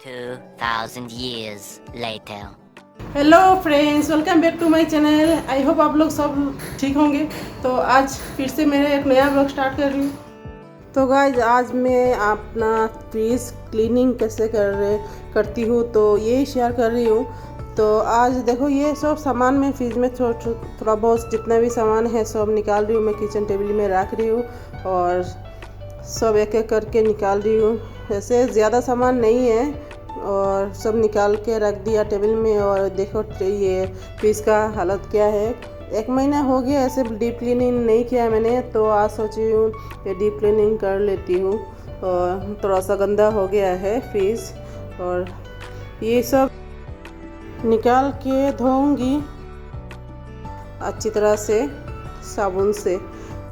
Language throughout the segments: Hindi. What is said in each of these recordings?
2,000 years later. Hello friends, welcome back to my channel. I hope आप लोग सब ठीक होंगे। तो आज फिर से मैं एक नया ब्लॉग स्टार्ट कर रही हूँ। तो गाइज, आज मैं अपना फ्रिज क्लीनिंग कैसे करती हूँ तो यही शेयर कर रही हूँ। तो आज देखो, ये सब सामान मैं फ्रिज में थोड़ा बहुत जितना भी सामान है सब निकाल रही हूँ। मैं किचन टेबल में रख रही हूँ और सब एक एक करके निकाल रही हूँ। ऐसे ज़्यादा सामान नहीं है और सब निकाल के रख दिया टेबल में। और देखो ये फ्रिज का हालत क्या है। 1 महीना हो गया ऐसे डीप क्लीनिंग नहीं किया मैंने, तो आज सोची हूँ ये डीप क्लीनिंग कर लेती हूँ। और थोड़ा सा गंदा हो गया है फ्रिज, और ये सब निकाल के धोऊंगी अच्छी तरह से साबुन से।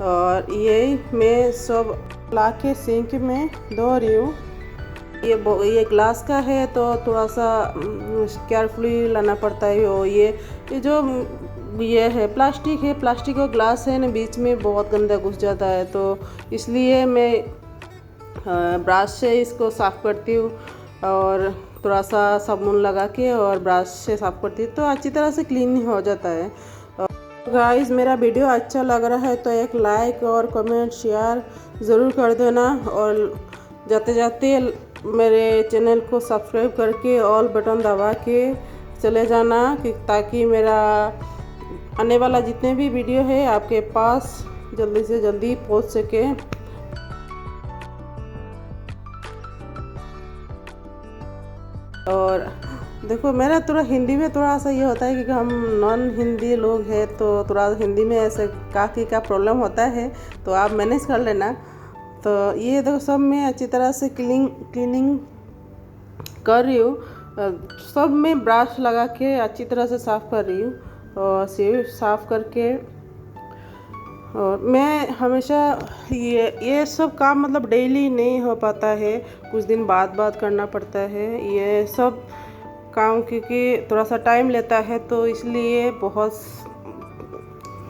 और ये मैं सब ला के सिंक में धो रही हूँ। ये ग्लास का है तो थोड़ा सा केयरफुली लाना पड़ता है। और ये जो ये है प्लास्टिक का ग्लास है ना, बीच में बहुत गंदा घुस जाता है। तो इसलिए मैं ब्रश से इसको साफ़ करती हूँ और थोड़ा सा साबुन लगा के और ब्रश से साफ़ करती हूँ तो अच्छी तरह से क्लीन हो जाता है। गाइस, मेरा वीडियो अच्छा लग रहा है तो एक लाइक और कमेंट शेयर ज़रूर कर देना। और जाते जाते मेरे चैनल को सब्सक्राइब करके ऑल बटन दबा के चले जाना ताकि मेरा आने वाला जितने भी वीडियो है आपके पास जल्दी से जल्दी पहुंच सके। और देखो, मेरा थोड़ा हिंदी में थोड़ा सा ये होता है क्योंकि हम नॉन हिंदी लोग हैं तो थोड़ा हिंदी में ऐसे काफ़ी का प्रॉब्लम होता है, तो आप मैनेज कर लेना। तो ये देखो, सब मैं अच्छी तरह से क्लीनिंग कर रही हूँ। सब मैं ब्रश लगा के अच्छी तरह से साफ़ कर रही हूँ और सिर्फ साफ़ करके। और मैं हमेशा ये सब काम मतलब डेली नहीं हो पाता है, कुछ दिन बाद करना पड़ता है ये सब काम, क्योंकि थोड़ा सा टाइम लेता है तो इसलिए बहुत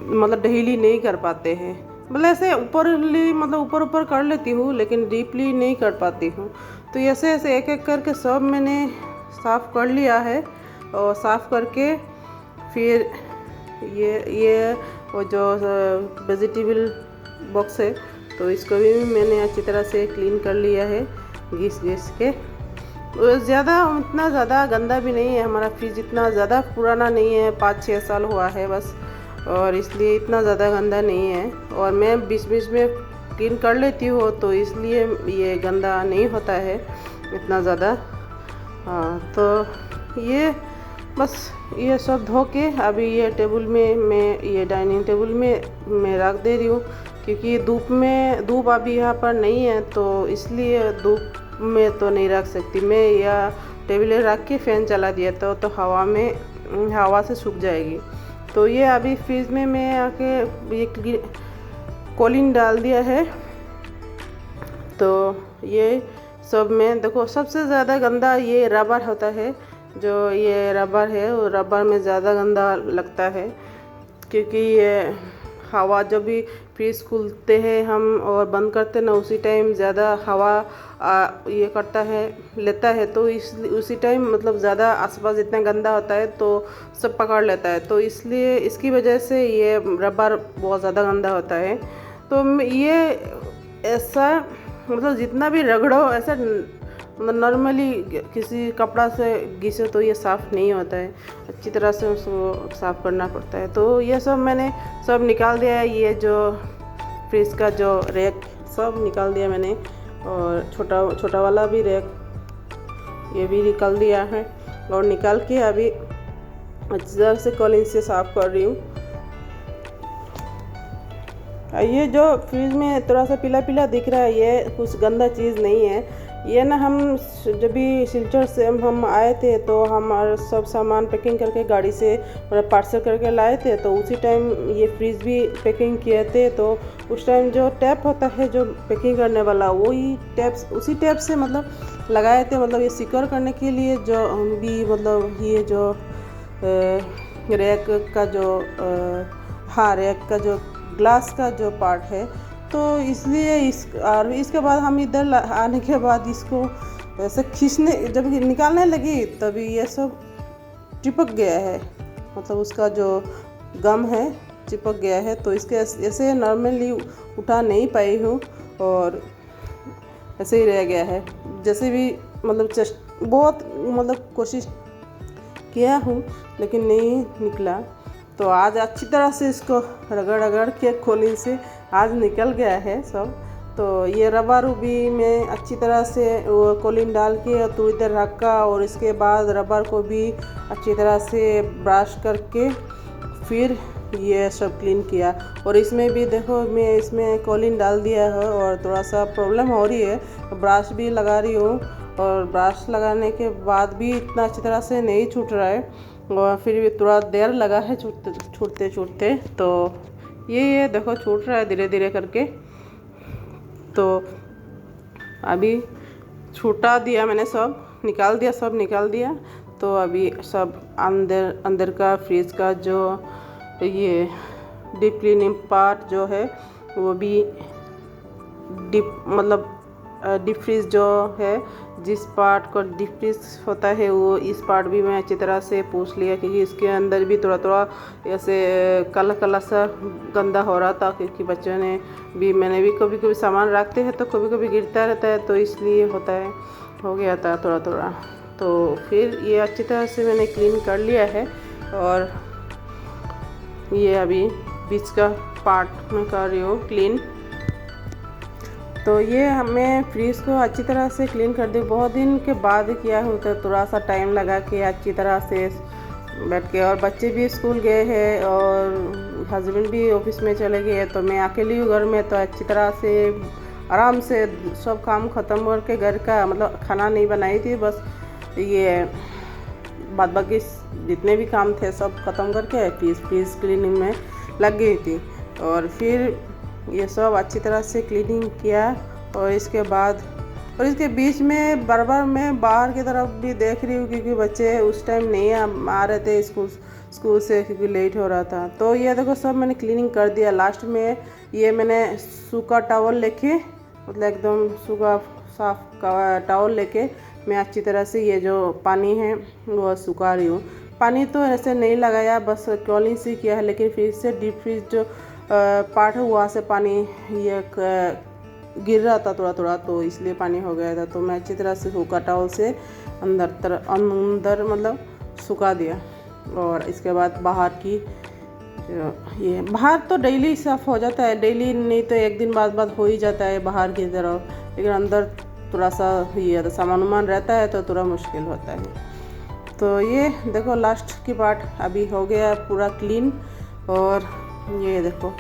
मतलब डेली नहीं कर पाते हैं। मतलब ऐसे ऊपर कर लेती हूँ लेकिन डीपली नहीं कर पाती हूँ। तो ऐसे ऐसे एक एक करके सब मैंने साफ़ कर लिया है। और साफ़ करके फिर ये वो जो वेजिटेबल बॉक्स है तो इसको भी मैंने अच्छी तरह से क्लीन कर लिया है घिस के। ज़्यादा उतना ज़्यादा गंदा भी नहीं है, हमारा फ्रिज इतना ज़्यादा पुराना नहीं है, 5-6 साल हुआ है बस, और इसलिए इतना ज़्यादा गंदा नहीं है। और मैं बीच बीच में क्लीन कर लेती हूँ तो इसलिए ये गंदा नहीं होता है इतना ज़्यादा। हाँ, तो ये बस ये सब धो के अभी ये टेबल में मैं ये डाइनिंग टेबल में मैं रख दे रही हूँ, क्योंकि धूप अभी यहाँ पर नहीं है तो इसलिए धूप में तो नहीं रख सकती मैं। या टेबल रख के फ़ैन चला दिया तो हवा से सूख जाएगी। तो ये अभी फ्रिज में मैं आके ये कॉलिन डाल दिया है। तो ये सब में देखो, सबसे ज़्यादा गंदा ये रबर होता है। जो ये रबर है वो रबर में ज़्यादा गंदा लगता है, क्योंकि ये हवा जब भी फ्रिज खुलते हैं हम और बंद करते हैं ना, उसी टाइम ज़्यादा हवा ये करता है लेता है। तो उसी टाइम मतलब ज़्यादा आसपास इतना गंदा होता है तो सब पकड़ लेता है। तो इसलिए इसकी वजह से ये रबर बहुत ज़्यादा गंदा होता है। तो ये ऐसा मतलब जितना भी रगड़ो ऐसा नॉर्मली किसी कपड़ा से घिसे तो ये साफ़ नहीं होता है, अच्छी तरह से उसको साफ़ करना पड़ता है। तो ये सब मैंने सब निकाल दिया है। ये जो फ्रिज का जो रैक सब निकाल दिया मैंने, और छोटा वाला भी रैक ये भी निकाल दिया है। और निकाल के अभी अच्छी तरह से कॉलिन से साफ़ कर रही हूँ। ये जो फ्रिज में थोड़ा सा पीला पीला दिख रहा है ये कुछ गंदा चीज़ नहीं है। ये ना हम जब भी सिलचर से हम आए थे तो हमारा सब सामान पैकिंग करके गाड़ी से पार्सल करके लाए थे, तो उसी टाइम ये फ्रिज भी पैकिंग किए थे। तो उस टाइम जो टैप होता है जो पैकिंग करने वाला उसी टैप से मतलब लगाए थे, मतलब ये सिक्योर करने के लिए। जो भी मतलब ये जो रैक का जो रैक का जो ग्लास का जो पार्ट है, तो इसलिए और इसके बाद हम इधर आने के बाद इसको ऐसे खींचने जब निकालने लगी तभी ये सब चिपक गया है, मतलब उसका जो गम है चिपक गया है। तो इसके ऐसे नॉर्मली उठा नहीं पाई हूँ और ऐसे ही रह गया है। जैसे भी मतलब बहुत मतलब कोशिश किया हूँ लेकिन नहीं निकला। तो आज अच्छी तरह से इसको रगड़ रगड़ के खोली से आज निकल गया है सब। तो ये रबर भी मैं अच्छी तरह से कोलिन डाल के तो इधर रखा और इसके बाद रबर को भी अच्छी तरह से ब्रश करके फिर ये सब क्लीन किया। और इसमें भी देखो मैं इसमें कोलिन डाल दिया है और थोड़ा सा प्रॉब्लम हो रही है, ब्रश भी लगा रही हूँ और ब्रश लगाने के बाद भी इतना अच्छी तरह से नहीं छूट रहा है और फिर भी थोड़ा देर लगा है छूटते छूटते। तो ये देखो छूट रहा है धीरे धीरे करके। तो अभी छूटा दिया मैंने, सब निकाल दिया। तो अभी सब अंदर का फ्रिज का जो ये डीप क्लीनिंग पार्ट जो है वो भी डीप फ्रीज जो है, जिस पार्ट को डीप फ्रीज होता है वो इस पार्ट भी मैं अच्छी तरह से पूछ लिया, क्योंकि इसके अंदर भी थोड़ा थोड़ा ऐसे काला सा गंदा हो रहा था। क्योंकि बच्चों ने भी, मैंने भी कभी कभी सामान रखते हैं तो कभी कभी गिरता रहता है, तो इसलिए होता है, हो गया था थोड़ा थोड़ा। तो फिर ये अच्छी तरह से मैंने क्लीन कर लिया है और ये अभी बीच का पार्ट में कर रही हूँ क्लीन। तो ये हमें फ्रीज को अच्छी तरह से क्लीन कर दी, बहुत दिन के बाद किया हूँ तो थोड़ा सा टाइम लगा के अच्छी तरह से बैठ के। और बच्चे भी स्कूल गए हैं और हस्बैंड भी ऑफिस में चले गए, तो मैं अकेली हूँ घर में। तो अच्छी तरह से आराम से सब काम ख़त्म करके घर का मतलब खाना नहीं बनाई थी, बस ये बाद बाकी जितने भी काम थे सब ख़त्म करके फ्रीज क्लीनिंग में लग गई थी। और फिर ये सब अच्छी तरह से क्लीनिंग किया और इसके बाद और इसके बीच में बराबर मैं बाहर की तरफ भी देख रही हूँ, क्योंकि बच्चे उस टाइम नहीं आ रहे थे स्कूल से, क्योंकि लेट हो रहा था। तो ये देखो सब मैंने क्लीनिंग कर दिया। लास्ट में ये मैंने सूखा टॉवल लेके, मतलब एकदम सूखा साफ टॉवल लेके मैं अच्छी तरह से ये जो पानी है वो सुखा रही हूँ। पानी तो ऐसे नहीं लगाया, बस कॉलिंग से किया है, लेकिन फिर से डीप फ्रीज जो पार्ट है वहाँ से पानी ये गिर रहा था थोड़ा थोड़ा, तो इसलिए पानी हो गया था। तो मैं अच्छी तरह से सूखा टॉवल से अंदर मतलब सुखा दिया। और इसके बाद बाहर की ये बाहर तो डेली साफ़ हो जाता है, डेली नहीं तो एक दिन बाद हो ही जाता है बाहर की तरफ, लेकिन अंदर थोड़ा सा ये सामान रहता है तो थोड़ा मुश्किल होता है। तो ये देखो लास्ट की पार्ट अभी हो गया पूरा क्लीन और ये देखो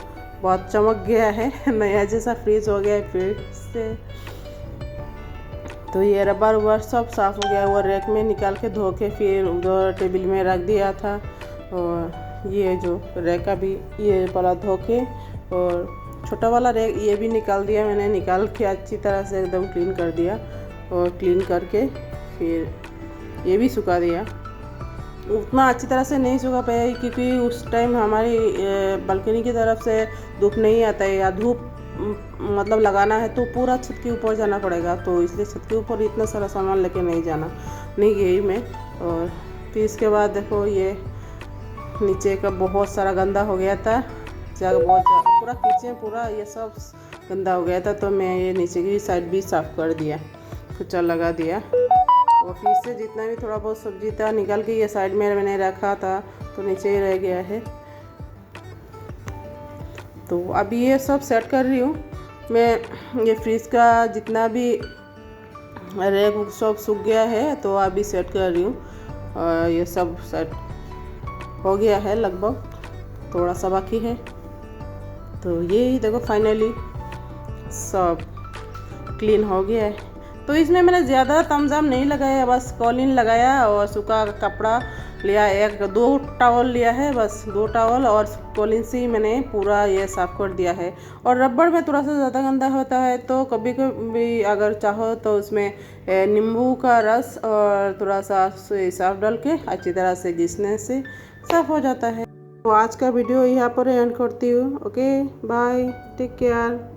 बहुत चमक गया है, नया जैसा फ्रीज हो गया है फिर से। तो ये रबर सब साफ़ हो गया, वो रैक में निकाल के धो के फिर उधर टेबल में रख दिया था। और ये जो रैक भी ये वाला धो के और छोटा वाला रैक ये भी निकाल दिया मैंने, निकाल के अच्छी तरह से एकदम क्लीन कर दिया। और क्लीन करके फिर ये भी सुखा दिया। उतना अच्छी तरह से नहीं सूखा पाया क्योंकि उस टाइम हमारी बालकनी की तरफ से धूप नहीं आता है, या धूप मतलब लगाना है तो पूरा छत के ऊपर जाना पड़ेगा, तो इसलिए छत के ऊपर इतना सारा सामान लेके नहीं गई मैं। और फिर इसके बाद देखो ये नीचे का बहुत सारा गंदा हो गया था, जगह बहुत पूरा किचन पूरा ये सब गंदा हो गया था। तो मैं ये नीचे की साइड भी साफ़ कर दिया, कुचा लगा दिया। और फिर से जितना भी थोड़ा बहुत सब्जी था निकाल के ये साइड में मैंने रखा था, तो नीचे ही रह गया है। तो अभी ये सब सेट कर रही हूँ मैं। ये फ्रिज का जितना भी रैक सब सूख गया है तो अभी सेट कर रही हूँ। और ये सब सेट हो गया है लगभग, थोड़ा सा बाकी है। तो ये देखो फाइनली सब क्लीन हो गया है। तो इसमें मैंने ज़्यादा तमजाम नहीं लगाया, बस कॉलिन लगाया और सूखा कपड़ा लिया, 1-2 टॉवल लिया है, बस 2 टॉवल और कॉलिन से ही मैंने पूरा ये साफ़ कर दिया है। और रबड़ में थोड़ा सा ज़्यादा गंदा होता है, तो कभी कभी अगर चाहो तो उसमें नींबू का रस और थोड़ा सा सर्फ डाल के अच्छी तरह से घिसने से साफ़ हो जाता है। तो आज का वीडियो यहाँ पर एंड करती हूँ। Okay bye, take care.